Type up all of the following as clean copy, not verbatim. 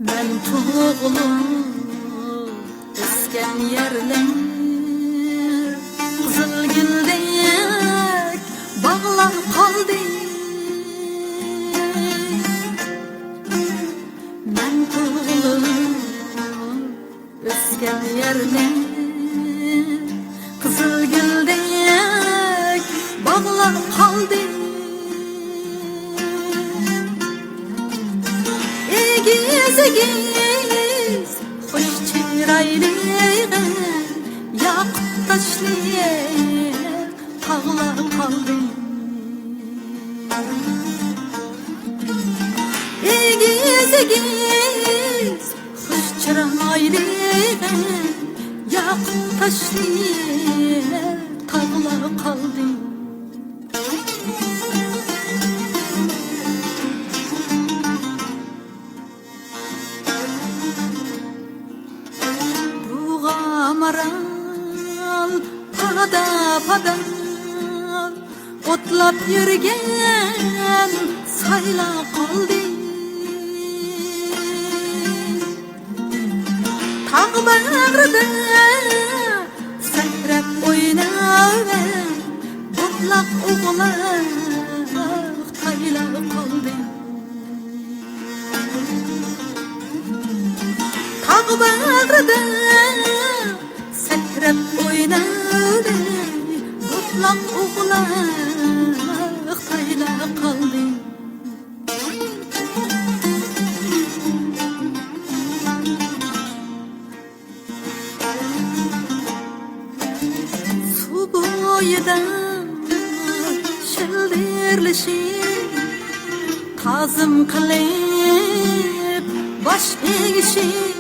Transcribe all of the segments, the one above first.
Ben tuğulum esken yerler kızıl güldek bağlar kaldı. Ben tuğulum esken yerler kızıl güldek bağlar kaldı. Egiz egiz hoş çıraylığı yak taşlı tağlar kaldı. Egiz egiz hoş çıraylığı yak taşlı tağlar kaldı. Maral pada pada otlap yürgen sayla kaldı. Tağ bağrıda seyrep oynar botlak oğlak tayla kaldı. Tağ bağrıda seyrep oynadı botlak oğlak tayla kaldı. Su boyida şildirlişip tazım kılıp baş egişip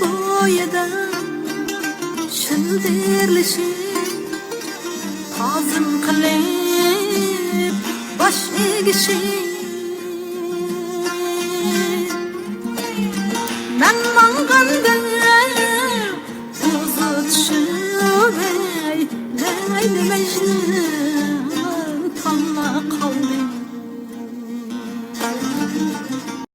boydan şildirlişip tazım kılıp baş egişip men manganda uzu düşüp Leyli Mecnun